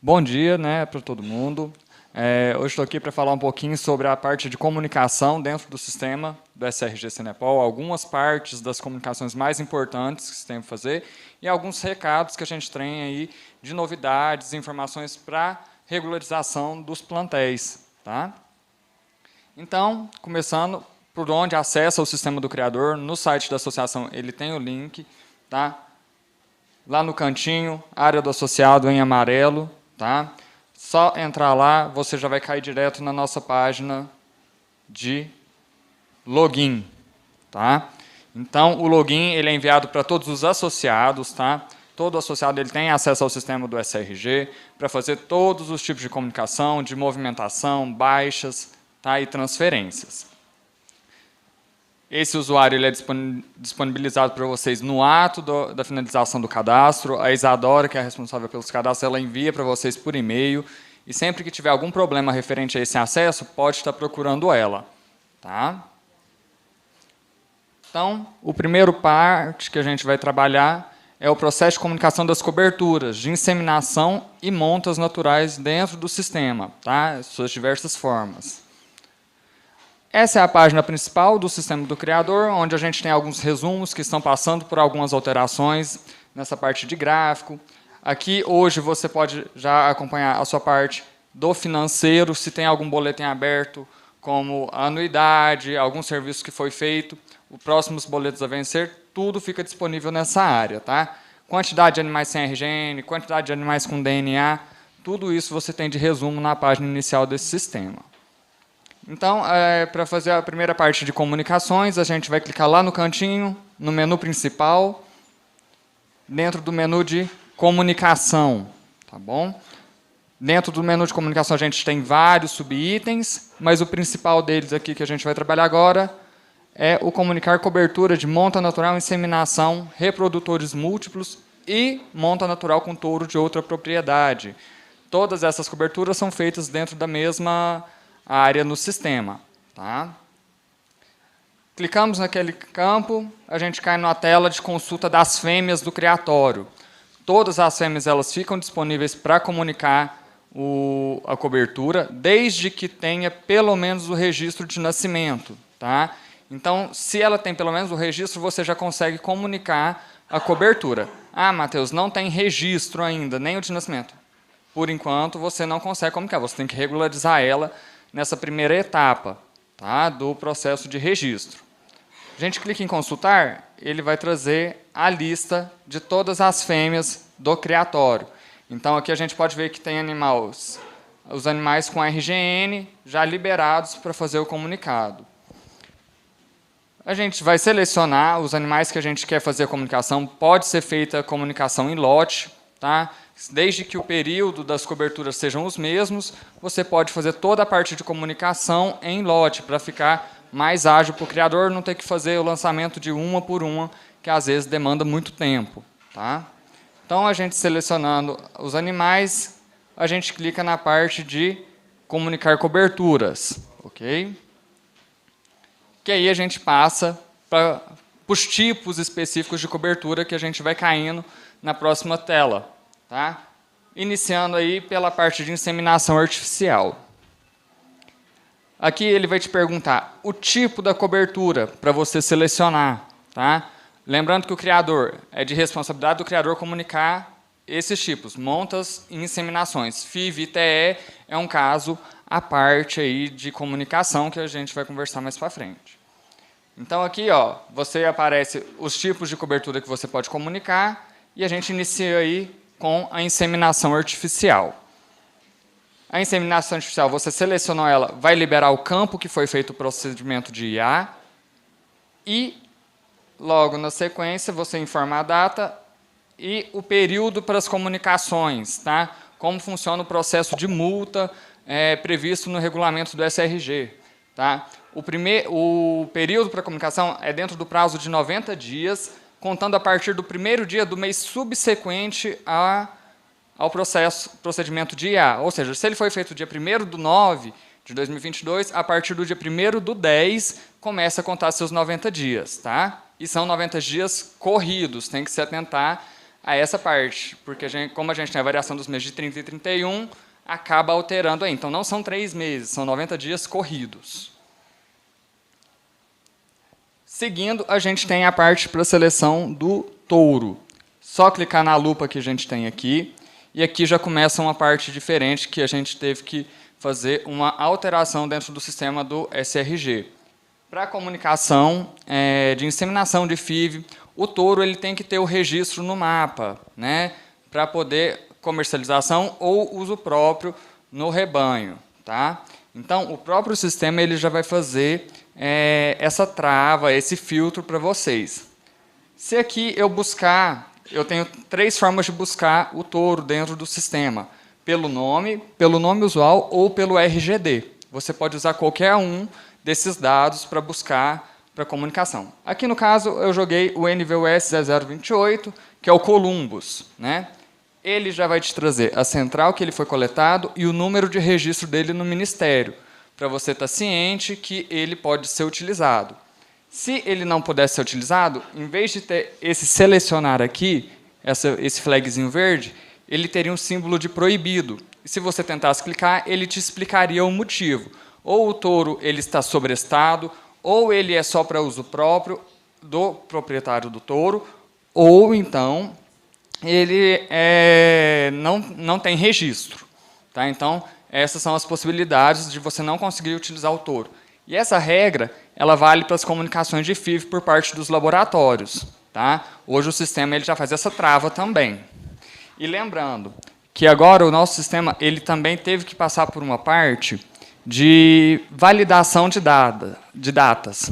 Bom dia, né, para todo mundo. Hoje estou aqui para falar um pouquinho sobre a parte de comunicação dentro do sistema do SRG Cenepol, algumas partes das comunicações mais importantes que se tem que fazer e alguns recados que a gente tem aí de novidades, informações para regularização dos plantéis. Tá? Então, começando por onde acessa o sistema do criador, no site da associação ele tem o link, tá? Lá no cantinho, área do associado em amarelo, tá? Só entrar lá, você já vai cair direto na nossa página de login, tá? Então, o login ele é enviado para todos os associados, tá? Todo associado ele tem acesso ao sistema do SRG para fazer todos os tipos de comunicação, de movimentação, baixas, tá? E transferências. Esse usuário ele é disponibilizado para vocês no ato da finalização do cadastro. A Isadora, que é a responsável pelos cadastros, ela envia para vocês por e-mail. E sempre que tiver algum problema referente a esse acesso, pode estar procurando ela. Tá? Então, o primeiro parte que a gente vai trabalhar é o processo de comunicação das coberturas, de inseminação e montas naturais dentro do sistema, tá? Suas diversas formas. Essa é a página principal do sistema do criador, onde a gente tem alguns resumos que estão passando por algumas alterações nessa parte de gráfico. Aqui, hoje, você pode já acompanhar a sua parte do financeiro, se tem algum boletim aberto, como a anuidade, algum serviço que foi feito, os próximos boletos a vencer, tudo fica disponível nessa área. Tá? Quantidade de animais sem RGN, quantidade de animais com DNA, tudo isso você tem de resumo na página inicial desse sistema. Então, para fazer a primeira parte de comunicações, a gente vai clicar lá no cantinho, no menu principal, dentro do menu de comunicação. Tá bom? Dentro do menu de comunicação a gente tem vários subitens, mas o principal deles aqui que a gente vai trabalhar agora é o comunicar cobertura de monta natural, inseminação, reprodutores múltiplos e monta natural com touro de outra propriedade. Todas essas coberturas são feitas dentro da mesma área no sistema. Tá? Clicamos naquele campo, a gente cai na tela de consulta das fêmeas do criatório. Todas as fêmeas elas ficam disponíveis para comunicar a cobertura, desde que tenha pelo menos o registro de nascimento. Tá? Então, se ela tem pelo menos o registro, você já consegue comunicar a cobertura. Ah, Matheus, não tem registro ainda, nem o de nascimento. Por enquanto, você não consegue comunicar, você tem que regularizar ela nessa primeira etapa, tá, do processo de registro. A gente clica em consultar, ele vai trazer a lista de todas as fêmeas do criatório. Então, aqui a gente pode ver que tem os animais com RGN já liberados para fazer o comunicado. A gente vai selecionar os animais que a gente quer fazer a comunicação, pode ser feita a comunicação em lote, tá? Desde que o período das coberturas sejam os mesmos, você pode fazer toda a parte de comunicação em lote, para ficar mais ágil para o criador, não ter que fazer o lançamento de uma por uma, que às vezes demanda muito tempo. Tá? Então, a gente selecionando os animais, a gente clica na parte de comunicar coberturas. Ok? Que aí a gente passa para os tipos específicos de cobertura que a gente vai caindo na próxima tela. Tá? Iniciando aí pela parte de inseminação artificial. Aqui ele vai te perguntar o tipo da cobertura para você selecionar. Tá? Lembrando que o criador é de responsabilidade do criador comunicar esses tipos, montas e inseminações. FIV e TE é um caso à parte aí de comunicação que a gente vai conversar mais para frente. Então aqui você aparece os tipos de cobertura que você pode comunicar e a gente inicia aí com a inseminação artificial. A inseminação artificial, você selecionou ela, vai liberar o campo que foi feito o procedimento de IA e, logo na sequência, você informa a data e o período para as comunicações, tá? Como funciona o processo de multa previsto no regulamento do SRG. Tá? O período para a comunicação é dentro do prazo de 90 dias, contando a partir do primeiro dia do mês subsequente ao procedimento de IA. Ou seja, se ele foi feito dia 1º/9 de 2022, a partir do dia 1º/10, começa a contar seus 90 dias. Tá? E são 90 dias corridos, tem que se atentar a essa parte, porque como a gente tem a variação dos meses de 30 e 31, acaba alterando aí. Então, não são 3 meses, são 90 dias corridos. Seguindo, a gente tem a parte para a seleção do touro. Só clicar na lupa que a gente tem aqui, e aqui já começa uma parte diferente que a gente teve que fazer uma alteração dentro do sistema do SRG. Para a comunicação de inseminação de FIV, o touro ele tem que ter o registro no mapa, né, para poder comercialização ou uso próprio no rebanho. Tá? Então, o próprio sistema ele já vai fazer essa trava, esse filtro para vocês. Se aqui eu buscar, eu tenho 3 formas de buscar o touro dentro do sistema. Pelo nome usual ou pelo RGD. Você pode usar qualquer um desses dados para buscar para comunicação. Aqui, no caso, eu joguei o NVUS 0028, que é o Columbus. Né? Ele já vai te trazer a central que ele foi coletado e o número de registro dele no Ministério, para você estar ciente que ele pode ser utilizado. Se ele não puder ser utilizado, em vez de ter esse selecionar aqui, esse flagzinho verde, ele teria um símbolo de proibido. E se você tentasse clicar, ele te explicaria o motivo. Ou o touro ele está sobrestado, ou ele é só para uso próprio do proprietário do touro, ou então ele não tem registro. Tá? Então, essas são as possibilidades de você não conseguir utilizar o touro. E essa regra ela vale para as comunicações de FIV por parte dos laboratórios. Tá? Hoje o sistema ele já faz essa trava também. E lembrando que agora o nosso sistema ele também teve que passar por uma parte de validação de datas.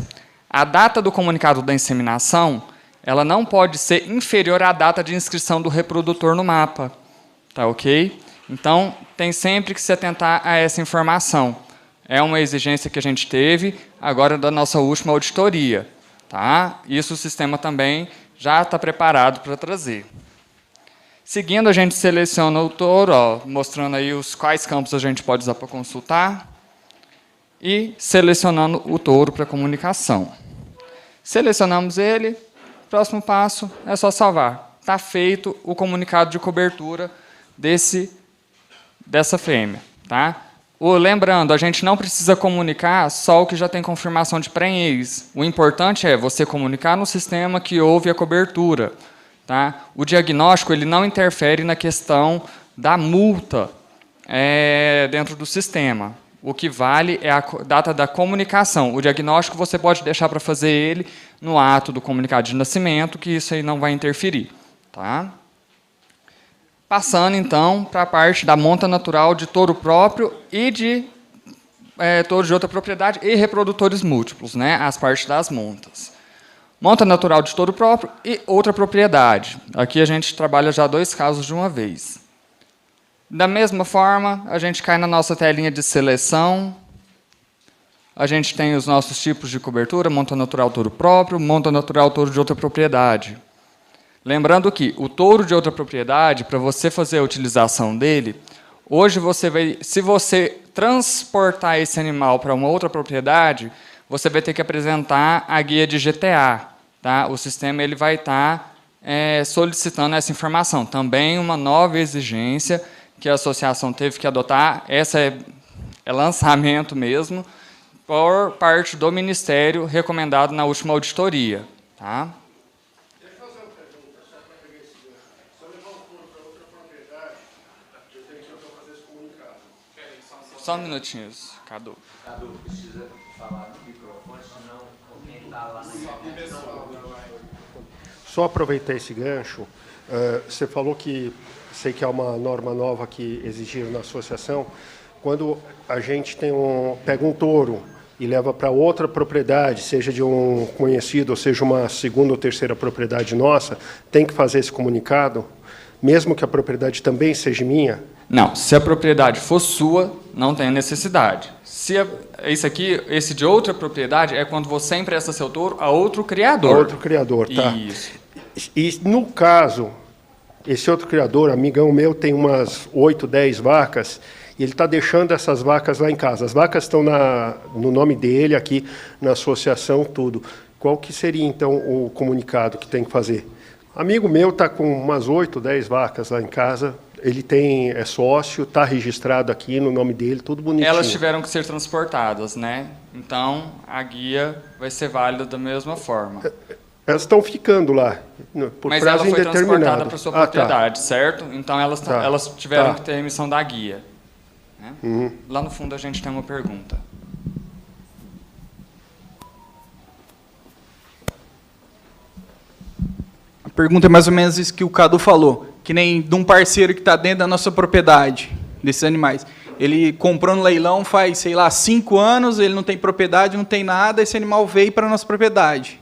A data do comunicado da inseminação ela não pode ser inferior à data de inscrição do reprodutor no mapa. Tá ok? Então, tem sempre que se atentar a essa informação. É uma exigência que a gente teve agora da nossa última auditoria. Tá? Isso o sistema também já está preparado para trazer. Seguindo, a gente seleciona o touro, ó, mostrando aí quais campos a gente pode usar para consultar. E selecionando o touro para comunicação. Selecionamos ele, próximo passo é só salvar. Está feito o comunicado de cobertura dessa fêmea. Tá? Lembrando, a gente não precisa comunicar só o que já tem confirmação de prenhez. O importante é você comunicar no sistema que houve a cobertura. Tá? O diagnóstico ele não interfere na questão da multa dentro do sistema. O que vale é a data da comunicação. O diagnóstico você pode deixar para fazer ele no ato do comunicado de nascimento, que isso aí não vai interferir. Tá? Passando, então, para a parte da monta natural de touro próprio e de touro de outra propriedade e reprodutores múltiplos, né? As partes das montas. Monta natural de touro próprio e outra propriedade. Aqui a gente trabalha já 2 casos de uma vez. Da mesma forma, a gente cai na nossa telinha de seleção. A gente tem os nossos tipos de cobertura, monta natural touro próprio, monta natural touro de outra propriedade. Lembrando que o touro de outra propriedade, para você fazer a utilização dele, hoje se você transportar esse animal para uma outra propriedade, você vai ter que apresentar a guia de GTA. Tá? O sistema ele vai estar solicitando essa informação. Também uma nova exigência que a associação teve que adotar, essa é lançamento mesmo, por parte do Ministério, recomendado na última auditoria. Tá? Deixa eu fazer uma pergunta, só para pegar esse gancho. Se eu levar o touro para outra propriedade, eu tenho que fazer esse comunicado. Só um minutinho, Cadu. Cadu, precisa falar no microfone, senão quem está lá na Só aproveitar esse gancho, você falou que, sei que há uma norma nova que exigiram na associação, quando a gente pega um touro e leva para outra propriedade, seja de um conhecido, ou seja uma segunda ou terceira propriedade nossa, tem que fazer esse comunicado, mesmo que a propriedade também seja minha? Não, se a propriedade for sua, não tem necessidade. Esse de outra propriedade é quando você empresta seu touro a outro criador. A outro criador, tá. Isso. E no caso, esse outro criador, amigão meu, tem umas 8, 10 vacas, e ele está deixando essas vacas lá em casa. As vacas estão no nome dele, aqui na associação, tudo. Qual que seria, então, o comunicado que tem que fazer? Amigo meu está com umas 8, 10 vacas lá em casa. Ele é sócio, está registrado aqui no nome dele, tudo bonitinho. Elas tiveram que ser transportadas, né? Então, a guia vai ser válida da mesma forma. Elas estão ficando lá, por Mas prazo ela foi indeterminado. transportada para sua propriedade, Tá. certo? Então, elas tiveram que ter a emissão da guia. Né? Lá no fundo, a gente tem uma pergunta. A pergunta é mais ou menos isso que o Cadu falou, que nem de um parceiro que está dentro da nossa propriedade, desses animais. Ele comprou no leilão faz, sei lá, 5 anos, ele não tem propriedade, não tem nada, esse animal veio para a nossa propriedade.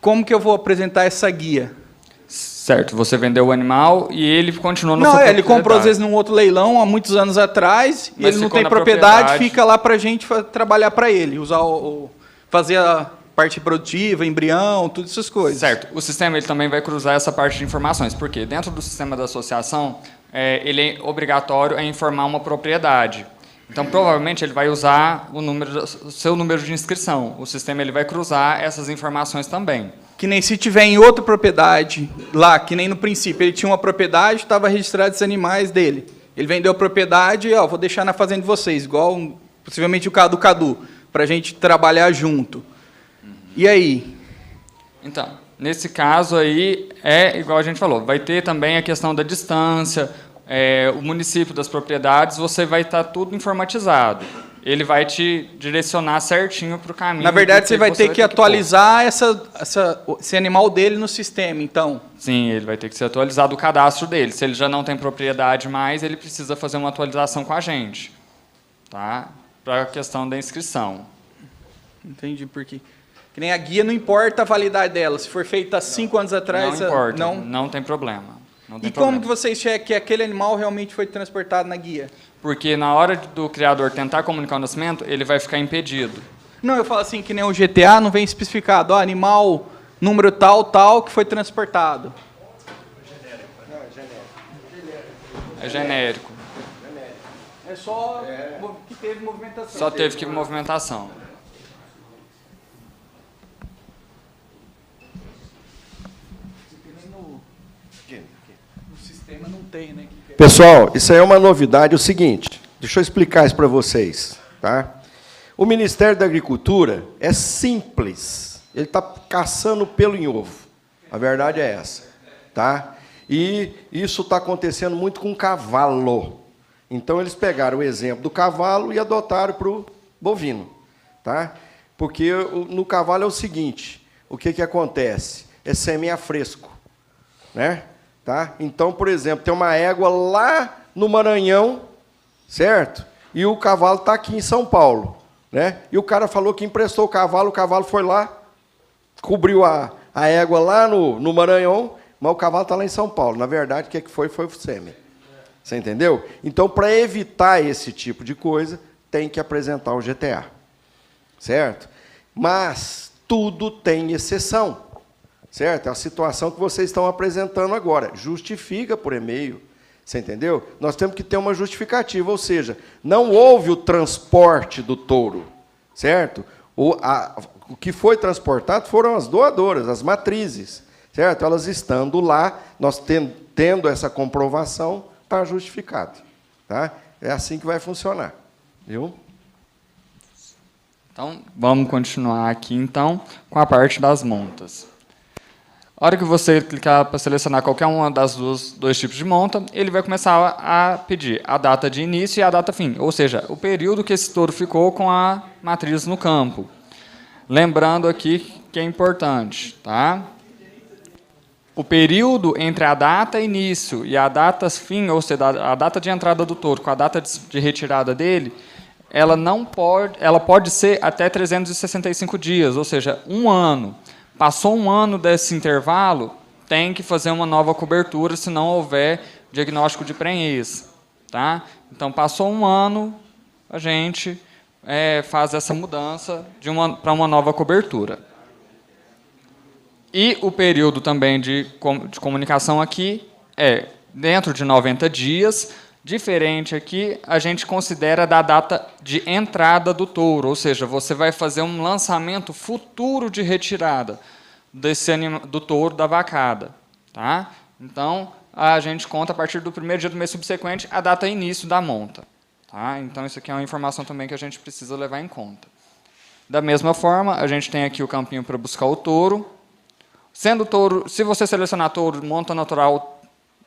Como que eu vou apresentar essa guia? Certo, você vendeu o animal e ele continuou na sua Não, propriedade. ele comprou às vezes num outro leilão há muitos anos atrás, e Mas ele não ficou tem na propriedade, fica lá para a gente trabalhar para ele, usar fazer a parte produtiva, embrião, todas essas coisas. Certo. O sistema ele também vai cruzar essa parte de informações, porque dentro do sistema da associação, ele é obrigatório a informar uma propriedade. Então, provavelmente, ele vai usar o seu número de inscrição. O sistema ele vai cruzar essas informações também. Que nem se tiver em outra propriedade, lá, que nem no princípio, ele tinha uma propriedade, estava registrado esses animais dele. Ele vendeu a propriedade, vou deixar na fazenda de vocês, igual possivelmente o caso do Cadu, para a gente trabalhar junto. E aí? Então, nesse caso aí, é igual a gente falou, vai ter também a questão da distância, o município das propriedades, você vai estar tudo informatizado. Ele vai te direcionar certinho para o caminho. Na verdade, você vai ter que atualizar esse animal dele no sistema, então. Sim, ele vai ter que ser atualizado o cadastro dele. Se ele já não tem propriedade mais, ele precisa fazer uma atualização com a gente, tá? Para a questão da inscrição. Entendi por quê. Que nem a guia, não importa a validade dela. Se for feita há 5 anos atrás... Não importa, não tem problema. Não tem e como problema. que vocês checam que aquele animal realmente foi transportado na guia? Porque na hora do criador tentar comunicar o nascimento, ele vai ficar impedido. Não, eu falo assim, que nem o GTA não vem especificado, animal, número tal, tal, que foi transportado. É genérico. É só que teve movimentação. Só teve que movimentação. No sistema não tem, né? Pessoal, isso aí é uma novidade. O seguinte, deixa eu explicar isso para vocês. Tá? O Ministério da Agricultura é simples. Ele está caçando pelo em ovo. A verdade é essa. Tá? E isso está acontecendo muito com cavalo. Então, eles pegaram o exemplo do cavalo e adotaram para o bovino. Tá? Porque no cavalo é o seguinte, o que acontece? É sêmen a fresco. Né? Tá? Então, por exemplo, tem uma égua lá no Maranhão, certo? E o cavalo está aqui em São Paulo. Né? E o cara falou que emprestou o cavalo foi lá, cobriu a égua lá no Maranhão, mas o cavalo está lá em São Paulo. Na verdade, o que foi o sêmen. Você entendeu? Então, para evitar esse tipo de coisa, tem que apresentar o GTA. Certo? Mas tudo tem exceção. Certo? É a situação que vocês estão apresentando agora. Justifica por e-mail. Você entendeu? Nós temos que ter uma justificativa, ou seja, não houve o transporte do touro. Certo? O que foi transportado foram as doadoras, as matrizes. Certo? Elas estando lá, nós tendo essa comprovação, está justificado. Tá? É assim que vai funcionar. Viu? Então, vamos continuar aqui, então, com a parte das montas. A hora que você clicar para selecionar qualquer uma das dois tipos de monta, ele vai começar a pedir a data de início e a data fim, ou seja, o período que esse touro ficou com a matriz no campo. Lembrando aqui que é importante, tá? O período entre a data início e a data fim, ou seja, a data de entrada do touro com a data de retirada dele, ela pode ser até 365 dias, ou seja, 1 ano. Passou 1 ano desse intervalo, tem que fazer uma nova cobertura, se não houver diagnóstico de prenhez. Tá? Então, passou 1 ano, a gente faz essa mudança para uma nova cobertura. E o período também de comunicação aqui é dentro de 90 dias. Diferente aqui, a gente considera da data de entrada do touro, ou seja, você vai fazer um lançamento futuro de retirada. do touro da vacada. Tá? Então, a gente conta a partir do primeiro dia do mês subsequente a data início da monta. Tá? Então, isso aqui é uma informação também que a gente precisa levar em conta. Da mesma forma, a gente tem aqui o campinho para buscar o touro. Sendo touro, se você selecionar touro monta natural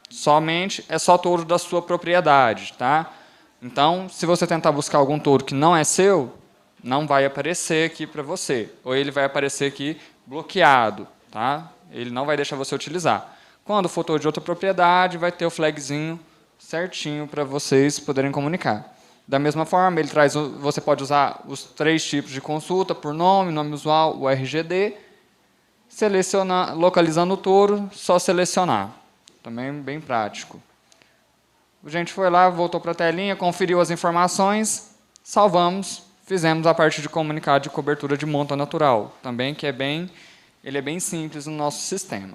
somente, é só touro da sua propriedade. Tá? Então, se você tentar buscar algum touro que não é seu, não vai aparecer aqui para você. Ou ele vai aparecer aqui bloqueado. Tá? Ele não vai deixar você utilizar. Quando for touro de outra propriedade, vai ter o flagzinho certinho para vocês poderem comunicar. Da mesma forma, ele traz, você pode usar os 3 tipos de consulta, por nome, nome usual, o RGD. Selecionar, localizando o touro, só selecionar. Também bem prático. A gente foi lá, voltou para a telinha, conferiu as informações, salvamos, fizemos a parte de comunicado de cobertura de monta natural. Também que ele é bem simples no nosso sistema.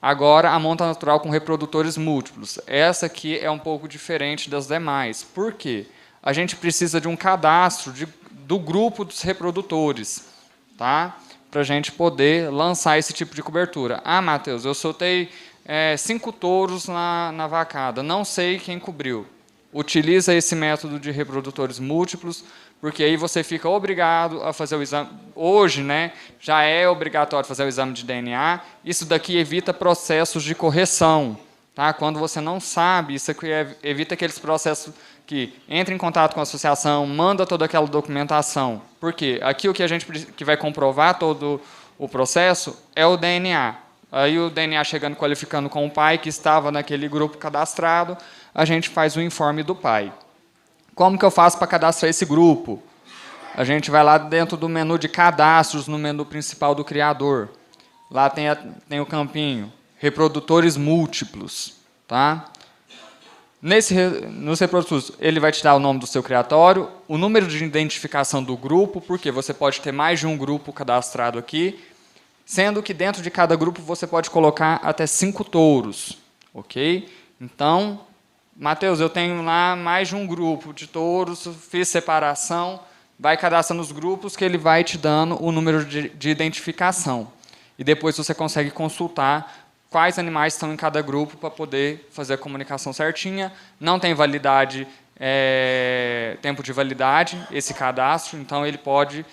Agora, a monta natural com reprodutores múltiplos. Essa aqui é um pouco diferente das demais. Por quê? A gente precisa de um cadastro do grupo dos reprodutores, tá? Para a gente poder lançar esse tipo de cobertura. Ah, Matheus, eu soltei 5 touros na vacada, não sei quem cobriu. Utiliza esse método de reprodutores múltiplos, porque aí você fica obrigado a fazer o exame. Hoje, né, já é obrigatório fazer o exame de DNA. Isso daqui evita processos de correção. Tá? Quando você não sabe, isso aqui evita aqueles processos que entra em contato com a associação, manda toda aquela documentação. Por quê? Aqui o que a gente que vai comprovar todo o processo é o DNA. Aí o DNA chegando, qualificando com o pai, que estava naquele grupo cadastrado, a gente faz o informe do pai. Como que eu faço para cadastrar esse grupo? A gente vai lá dentro do menu de cadastros, no menu principal do criador. Lá tem o campinho, reprodutores múltiplos. Tá? Nos reprodutores, ele vai te dar o nome do seu criatório, o número de identificação do grupo, porque você pode ter mais de um grupo cadastrado aqui, sendo que dentro de cada grupo você pode colocar até 5 touros. Ok? Então, Matheus, eu tenho lá mais de um grupo de touros, fiz separação, vai cadastrando os grupos que ele vai te dando o número de identificação. E depois você consegue consultar quais animais estão em cada grupo para poder fazer a comunicação certinha. Não tem validade, tempo de validade, esse cadastro, então ele pode,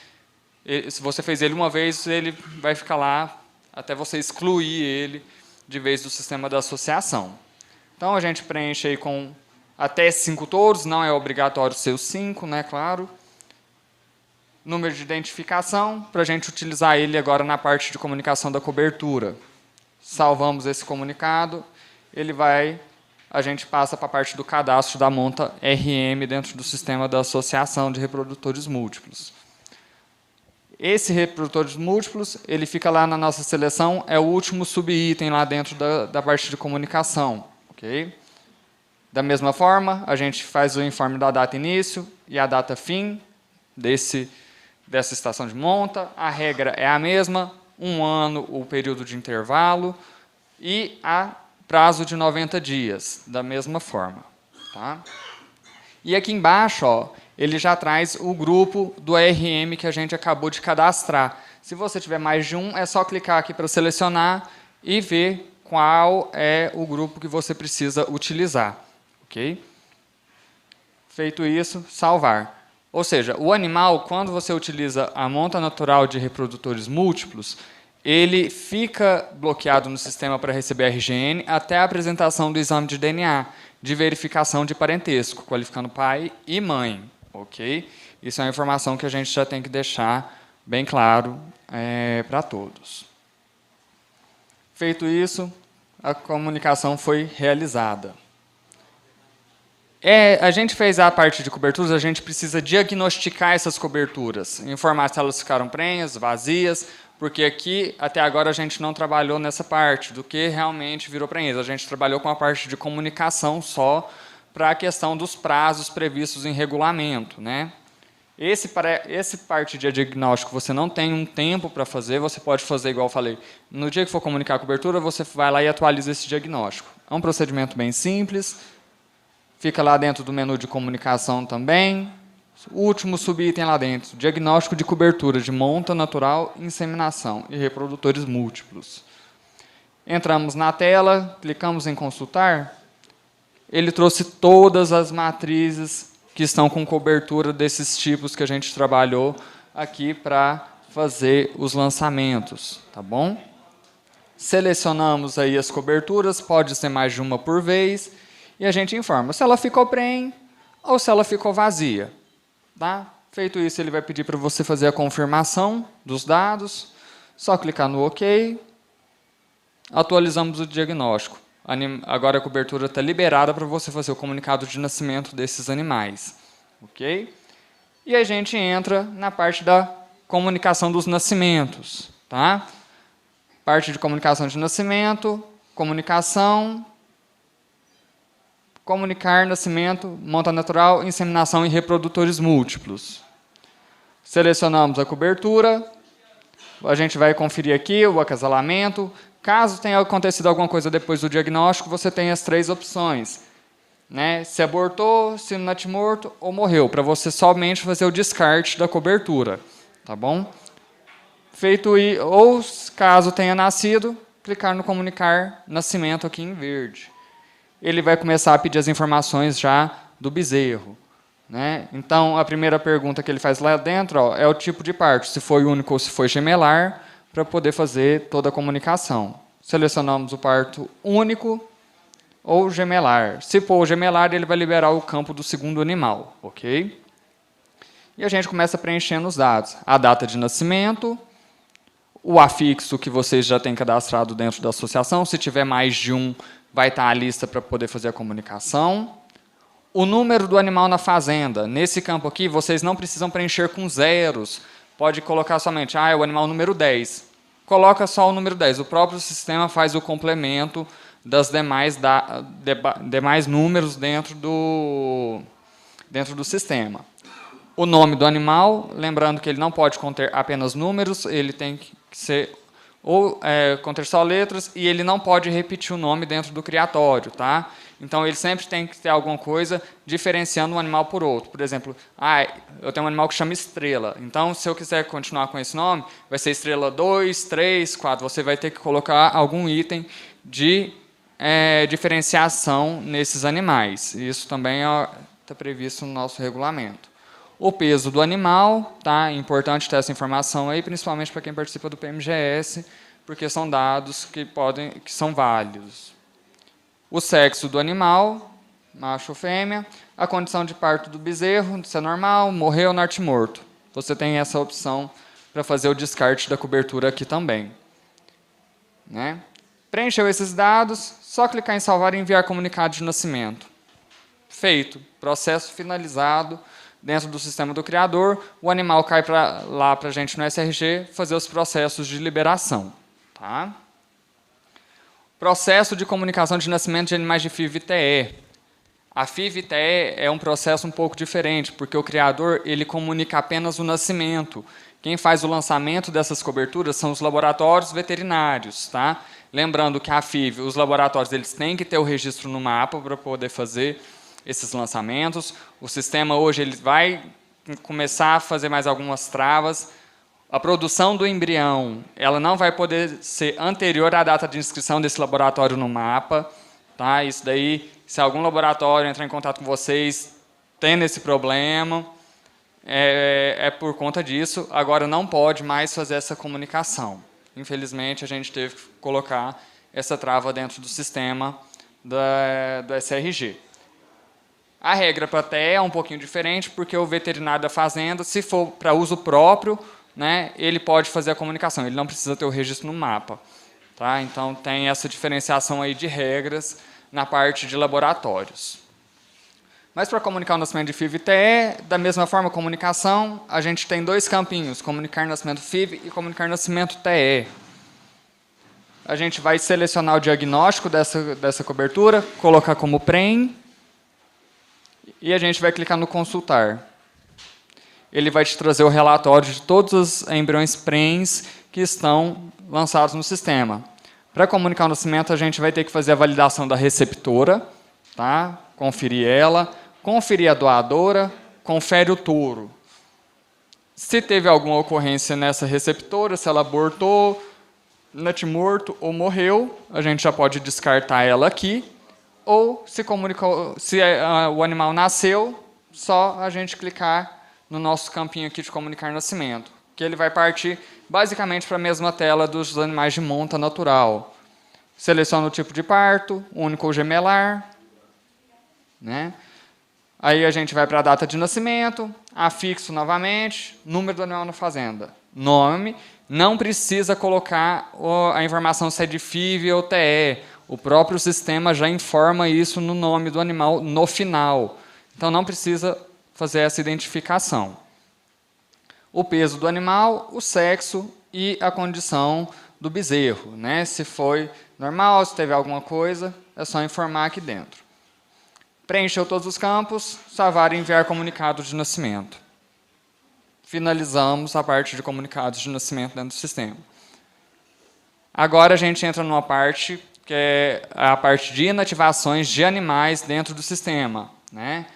se você fez ele uma vez, ele vai ficar lá até você excluir ele de vez do sistema da associação. Então, a gente preenche aí com até 5 touros, não é obrigatório ser os 5, né, claro. Número de identificação, para a gente utilizar ele agora na parte de comunicação da cobertura. Salvamos esse comunicado, a gente passa para a parte do cadastro da monta RM dentro do sistema da associação de reprodutores múltiplos. Esse reprodutores múltiplos, ele fica lá na nossa seleção, é o último subitem lá dentro da parte de comunicação. Okay? Da mesma forma, a gente faz o informe da data início e a data fim dessa estação de monta. A regra é a mesma, 1 ano o período de intervalo e a prazo de 90 dias, da mesma forma. Tá? E aqui embaixo, ó, ele já traz o grupo do RM que a gente acabou de cadastrar. Se você tiver mais de um, é só clicar aqui para selecionar e ver qual é o grupo que você precisa utilizar. Ok? Feito isso, salvar. Ou seja, o animal, quando você utiliza a monta natural de reprodutores múltiplos, ele fica bloqueado no sistema para receber RGN até a apresentação do exame de DNA, de verificação de parentesco, qualificando pai e mãe. Ok? Isso é uma informação que a gente já tem que deixar bem claro para todos. Feito isso, a comunicação foi realizada. A gente fez a parte de coberturas, a gente precisa diagnosticar essas coberturas, informar se elas ficaram prenhas, vazias, porque aqui, até agora, a gente não trabalhou nessa parte do que realmente virou prenhez. A gente trabalhou com a parte de comunicação só para a questão dos prazos previstos em regulamento. Né? Esse parte de diagnóstico você não tem um tempo para fazer, você pode fazer igual eu falei. No dia que for comunicar a cobertura, você vai lá e atualiza esse diagnóstico. É um procedimento bem simples, fica lá dentro do menu de comunicação também, O último subitem lá dentro, diagnóstico de cobertura de monta natural, inseminação e reprodutores múltiplos. Entramos na tela, clicamos em consultar, ele trouxe todas as matrizes que estão com cobertura desses tipos que a gente trabalhou aqui para fazer os lançamentos, tá bom? Selecionamos aí as coberturas, pode ser mais de uma por vez, e a gente informa se ela ficou prenhe ou se ela ficou vazia. Tá? Feito isso, ele vai pedir para você fazer a confirmação dos dados, só clicar no OK, atualizamos o diagnóstico. Agora a cobertura está liberada para você fazer o comunicado de nascimento desses animais. Ok? E a gente entra na parte da comunicação dos nascimentos. Tá? Parte de comunicação de nascimento, comunicação, comunicar nascimento, monta natural, inseminação e reprodutores múltiplos. Selecionamos a cobertura, a gente vai conferir aqui o acasalamento. Caso tenha acontecido alguma coisa depois do diagnóstico, você tem as 3 opções. Né? Se abortou, se natimorto ou morreu, para você somente fazer o descarte da cobertura. Tá bom? Feito isso, ou caso tenha nascido, clicar no comunicar nascimento aqui em verde. Ele vai começar a pedir as informações já do bezerro. Né? Então, a primeira pergunta que ele faz lá dentro é o tipo de parto, se foi único ou se foi gemelar, para poder fazer toda a comunicação. Selecionamos o parto único ou gemelar. Se for gemelar, ele vai liberar o campo do segundo animal. Ok? E a gente começa preenchendo os dados. A data de nascimento, o afixo que vocês já têm cadastrado dentro da associação, se tiver mais de um, vai estar a lista para poder fazer a comunicação. O número do animal na fazenda. Nesse campo aqui, vocês não precisam preencher com zeros. Pode colocar somente, é o animal número 10. Coloca só o número 10. O próprio sistema faz o complemento das demais números dentro do sistema. O nome do animal, lembrando que ele não pode conter apenas números, ele tem que ser ou conter só letras, e ele não pode repetir o nome dentro do criatório, tá? Então, ele sempre tem que ter alguma coisa diferenciando um animal por outro. Por exemplo, eu tenho um animal que chama Estrela. Então, se eu quiser continuar com esse nome, vai ser Estrela 2, 3, 4. Você vai ter que colocar algum item de diferenciação nesses animais. Isso também está previsto no nosso regulamento. O peso do animal, tá? É importante ter essa informação aí, principalmente para quem participa do PMGS, porque são dados que são válidos. O sexo do animal, macho ou fêmea, a condição de parto do bezerro, se é normal, morreu, natimorto. Você tem essa opção para fazer o descarte da cobertura aqui também. Né? Preencheu esses dados, só clicar em salvar e enviar comunicado de nascimento. Feito. Processo finalizado. Dentro do sistema do criador, o animal cai lá para a gente no SRG fazer os processos de liberação. Tá? Processo de comunicação de nascimento de animais de FIV-TE. A FIV-TE é um processo um pouco diferente, porque o criador ele comunica apenas o nascimento. Quem faz o lançamento dessas coberturas são os laboratórios veterinários. Tá? Lembrando que a FIV, os laboratórios eles têm que ter o registro no mapa para poder fazer esses lançamentos. O sistema hoje ele vai começar a fazer mais algumas travas. A produção do embrião ela não vai poder ser anterior à data de inscrição desse laboratório no mapa. Tá? Isso daí, se algum laboratório entrar em contato com vocês tendo esse problema, é por conta disso. Agora não pode mais fazer essa comunicação. Infelizmente, a gente teve que colocar essa trava dentro do sistema do SRG. A regra para a TE é um pouquinho diferente, porque o veterinário da fazenda, se for para uso próprio, né, ele pode fazer a comunicação, ele não precisa ter o registro no mapa. Tá? Então, tem essa diferenciação aí de regras na parte de laboratórios. Mas, para comunicar o nascimento de FIV e TE, da mesma forma, comunicação, a gente tem 2 campinhos, comunicar nascimento FIV e comunicar nascimento TE. A gente vai selecionar o diagnóstico dessa cobertura, colocar como PREM, e a gente vai clicar no consultar. Ele vai te trazer o relatório de todos os embriões PREMs que estão lançados no sistema. Para comunicar o nascimento, a gente vai ter que fazer a validação da receptora, tá? Conferir ela, conferir a doadora, confere o touro. Se teve alguma ocorrência nessa receptora, se ela abortou, natimorto ou morreu, a gente já pode descartar ela aqui. Ou se o animal nasceu, só a gente clicar no nosso campinho aqui de comunicar nascimento, que ele vai partir basicamente para a mesma tela dos animais de monta natural. Seleciona o tipo de parto, único ou gemelar, né? Aí a gente vai para a data de nascimento, afixo novamente, número do animal na fazenda, nome, não precisa colocar a informação se é de FIV ou TE, o próprio sistema já informa isso no nome do animal no final, então não precisa fazer essa identificação. O peso do animal, o sexo e a condição do bezerro, né? Se foi normal, se teve alguma coisa, é só informar aqui dentro. Preencheu todos os campos, salvar e enviar comunicado de nascimento. Finalizamos a parte de comunicados de nascimento dentro do sistema. Agora a gente entra numa parte que é a parte de inativações de animais dentro do sistema, né?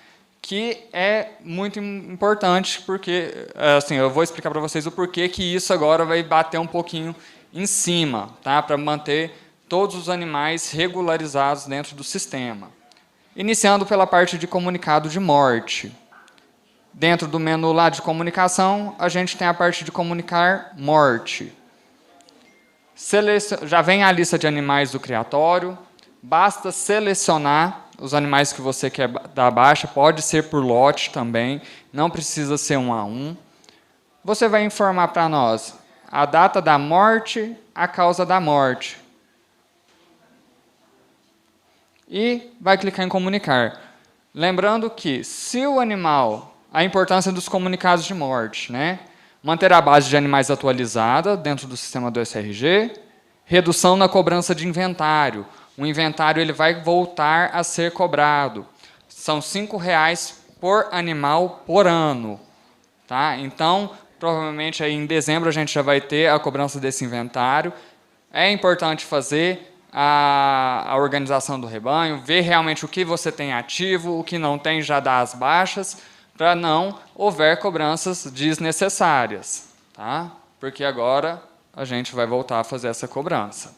Que é muito importante, porque assim, eu vou explicar para vocês o porquê que isso agora vai bater um pouquinho em cima, tá? Para manter todos os animais regularizados dentro do sistema. Iniciando pela parte de comunicado de morte. Dentro do menu lá de comunicação, a gente tem a parte de comunicar morte. Já vem a lista de animais do criatório, basta selecionar os animais que você quer dar baixa, pode ser por lote também, não precisa ser um a um. Você vai informar para nós a data da morte, a causa da morte. E vai clicar em comunicar. Lembrando que, se o animal, a importância dos comunicados de morte, né? Manter a base de animais atualizada dentro do sistema do SRG, redução na cobrança de inventário. O inventário ele vai voltar a ser cobrado. São R$ 5,00 por animal por ano. Tá? Então, provavelmente aí em dezembro a gente já vai ter a cobrança desse inventário. É importante fazer a organização do rebanho, ver realmente o que você tem ativo, o que não tem já dá as baixas, para não houver cobranças desnecessárias, tá? Porque agora a gente vai voltar a fazer essa cobrança.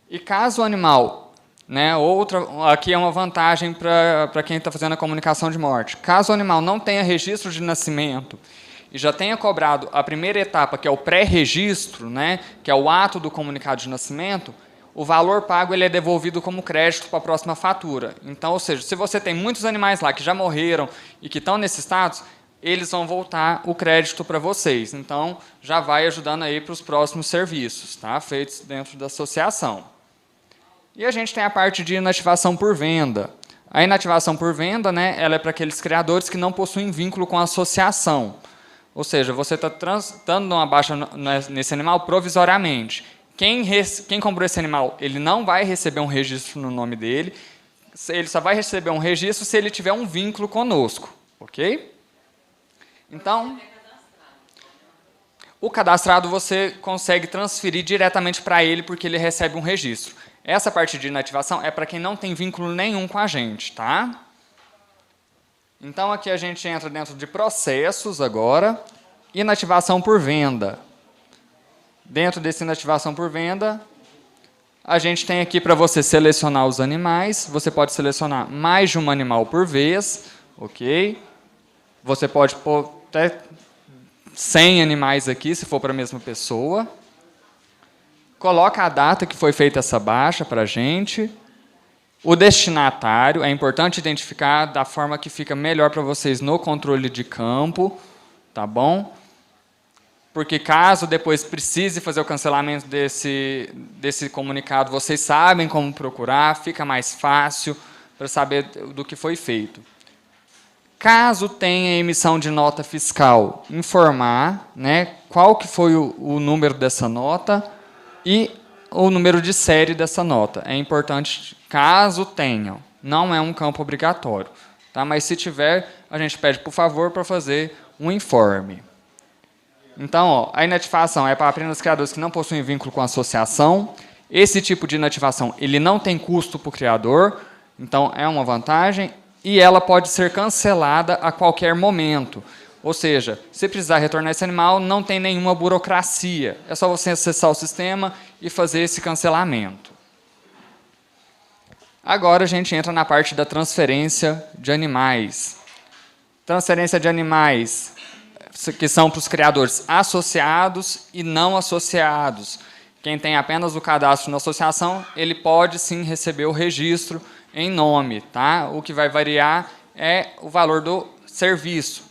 E caso o animal, né, aqui é uma vantagem para quem está fazendo a comunicação de morte, caso o animal não tenha registro de nascimento e já tenha cobrado a primeira etapa, que é o pré-registro, né, que é o ato do comunicado de nascimento, o valor pago ele é devolvido como crédito para a próxima fatura. Então, ou seja, se você tem muitos animais lá que já morreram e que estão nesse status, eles vão voltar o crédito para vocês. Então, já vai ajudando aí para os próximos serviços, tá, feitos dentro da associação. E a gente tem a parte de inativação por venda. A inativação por venda, né, ela é para aqueles criadores que não possuem vínculo com a associação. Ou seja, você está dando uma baixa nesse animal provisoriamente. Quem comprou esse animal, ele não vai receber um registro no nome dele, ele só vai receber um registro se ele tiver um vínculo conosco, ok? Então, o cadastrado você consegue transferir diretamente para ele porque ele recebe um registro. Essa parte de inativação é para quem não tem vínculo nenhum com a gente, tá? Então, aqui a gente entra dentro de processos agora, inativação por venda. Dentro desse inativação por venda, a gente tem aqui para você selecionar os animais. Você pode selecionar mais de um animal por vez, ok? Você pode pôr até 100 animais aqui, se for para a mesma pessoa. Coloca a data que foi feita essa baixa para a gente. O destinatário, é importante identificar da forma que fica melhor para vocês no controle de campo, tá bom? Porque caso depois precise fazer o cancelamento desse comunicado, vocês sabem como procurar, fica mais fácil para saber do que foi feito. Caso tenha emissão de nota fiscal, informar, né, qual que foi o número dessa nota e o número de série dessa nota. É importante, caso tenham. Não é um campo obrigatório. Tá? Mas se tiver, a gente pede, por favor, para fazer um informe. Então, ó, a inativação é para apenas criadores que não possuem vínculo com a associação. Esse tipo de inativação ele não tem custo para o criador, então é uma vantagem. e ela pode ser cancelada a qualquer momento. Ou seja, se precisar retornar esse animal, não tem nenhuma burocracia. É só você acessar o sistema e fazer esse cancelamento. Agora a gente entra na parte da transferência de animais. Transferência de animais, que são para os criadores associados e não associados. Quem tem apenas o cadastro na associação, ele pode sim receber o registro em nome, tá? O que vai variar é o valor do serviço.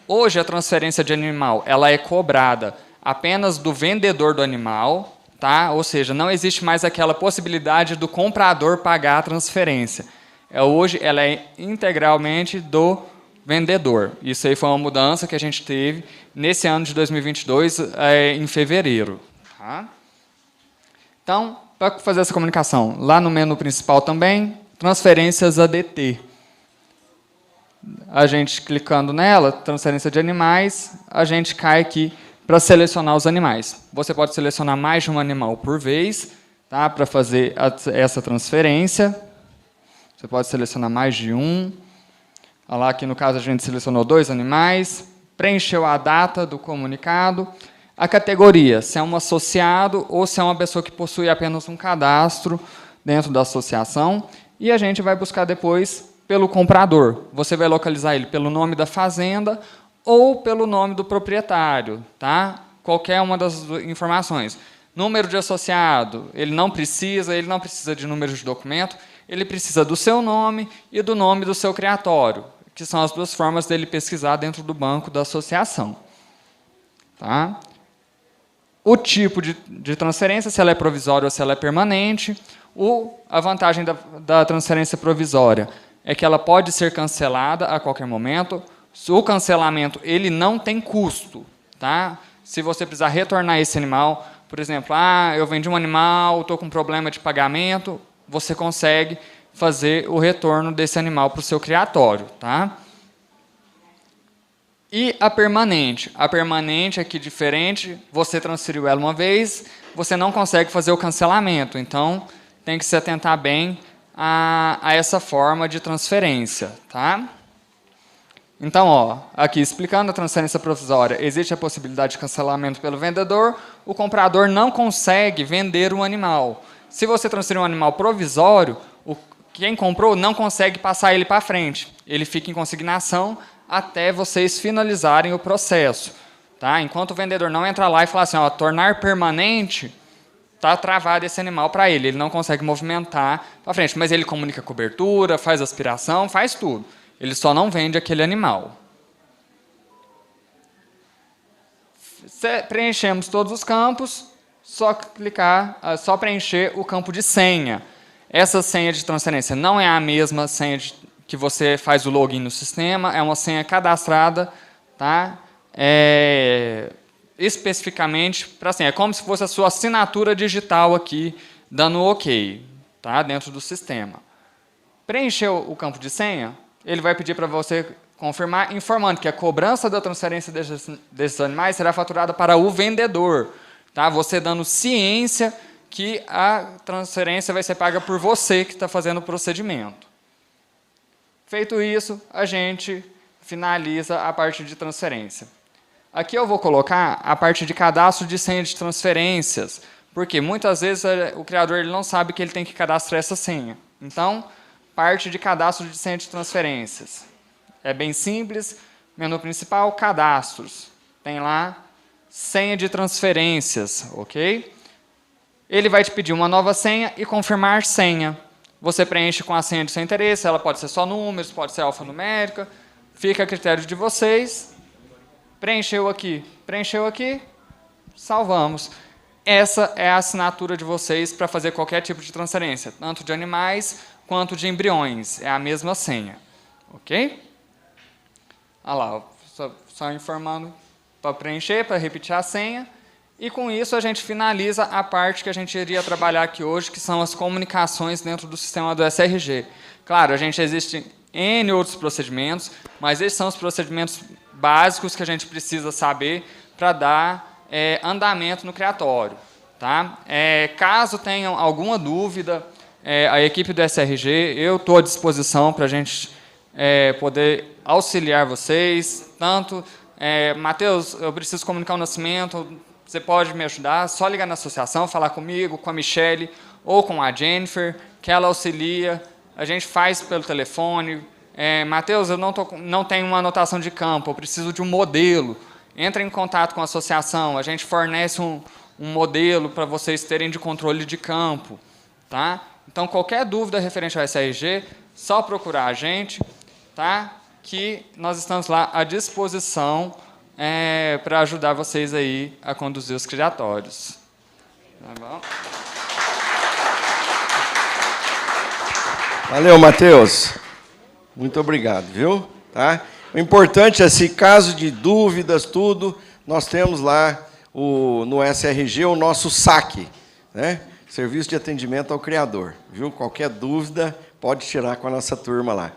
Hoje a transferência de animal, ela é cobrada apenas do vendedor do animal, tá? Ou seja, não existe mais aquela possibilidade do comprador pagar a transferência. Hoje ela é integralmente do vendedor. Isso aí foi uma mudança que a gente teve nesse ano de 2022, em fevereiro. Tá? Então, para fazer essa comunicação, lá no menu principal também, transferências ADT. A gente clicando nela, transferência de animais, a gente cai aqui para selecionar os animais. Você pode selecionar mais de um animal por vez, tá, para fazer essa transferência. Você pode selecionar mais de um. Olha lá, aqui no caso a gente selecionou 2 animais, preencheu a data do comunicado, a categoria, se é um associado ou se é uma pessoa que possui apenas um cadastro dentro da associação, e a gente vai buscar depois pelo comprador. Você vai localizar ele pelo nome da fazenda ou pelo nome do proprietário, tá? Qualquer uma das informações. Número de associado, ele não precisa de número de documento, ele precisa do seu nome e do nome do seu criatório, que são as 2 formas dele pesquisar dentro do banco da associação. Tá? O tipo de transferência, se ela é provisória ou se ela é permanente. A vantagem da transferência provisória é que ela pode ser cancelada a qualquer momento. O cancelamento ele não tem custo. Tá? Se você precisar retornar esse animal, por exemplo, eu vendi um animal, estou com problema de pagamento, você consegue fazer o retorno desse animal para o seu criatório. Tá? E a permanente. A permanente é que diferente, você transferiu ela uma vez, você não consegue fazer o cancelamento. Então, tem que se atentar bem a essa forma de transferência. Tá? Então, aqui explicando a transferência provisória, existe a possibilidade de cancelamento pelo vendedor, o comprador não consegue vender um animal. Se você transferir um animal provisório, quem comprou não consegue passar ele para frente. Ele fica em consignação até vocês finalizarem o processo. Tá? Enquanto o vendedor não entrar lá e falar assim, tornar permanente, está travado esse animal para ele. Ele não consegue movimentar para frente. Mas ele comunica cobertura, faz aspiração, faz tudo. Ele só não vende aquele animal. Preenchemos todos os campos, só preencher o campo de senha. Essa senha de transferência não é a mesma senha que você faz o login no sistema, é uma senha cadastrada, tá? Especificamente para senha. É como se fosse a sua assinatura digital aqui, dando OK, tá? Dentro do sistema. Preencheu o campo de senha, ele vai pedir para você confirmar, informando que a cobrança da transferência desses animais será faturada para o vendedor. Tá? Você dando ciência que a transferência vai ser paga por você que está fazendo o procedimento. Feito isso, a gente finaliza a parte de transferência. Aqui eu vou colocar a parte de cadastro de senha de transferências, porque muitas vezes o criador ele não sabe que ele tem que cadastrar essa senha. Então, parte de cadastro de senha de transferências. É bem simples, menu principal, cadastros. Tem lá senha de transferências, ok? Ele vai te pedir uma nova senha e confirmar senha. Você preenche com a senha de seu interesse, ela pode ser só números, pode ser alfanumérica, fica a critério de vocês. Preencheu aqui, salvamos. Essa é a assinatura de vocês para fazer qualquer tipo de transferência, tanto de animais quanto de embriões. É a mesma senha, ok? Olha lá, só informando para preencher, para repetir a senha. E, com isso, a gente finaliza a parte que a gente iria trabalhar aqui hoje, que são as comunicações dentro do sistema do SRG. Claro, existem N outros procedimentos, mas esses são os procedimentos básicos que a gente precisa saber para dar andamento no criatório. Tá? Caso tenham alguma dúvida, a equipe do SRG, eu estou à disposição para a gente poder auxiliar vocês, tanto... Matheus, eu preciso comunicar o nascimento, você pode me ajudar? Só ligar na associação, falar comigo, com a Michele ou com a Jennifer, que ela auxilia. A gente faz pelo telefone. Matheus, eu não tenho uma anotação de campo, eu preciso de um modelo. Entra em contato com a associação, a gente fornece um modelo para vocês terem de controle de campo. Tá? Então, qualquer dúvida referente ao SRG, só procurar a gente, tá? Que nós estamos lá à disposição para ajudar vocês aí a conduzir os criatórios. Tá bom? Valeu, Matheus. Muito obrigado, viu? Tá? O importante é, se caso de dúvidas, tudo, nós temos lá no SRG o nosso SAC, né? Serviço de Atendimento ao Criador. Viu? Qualquer dúvida, pode tirar com a nossa turma lá.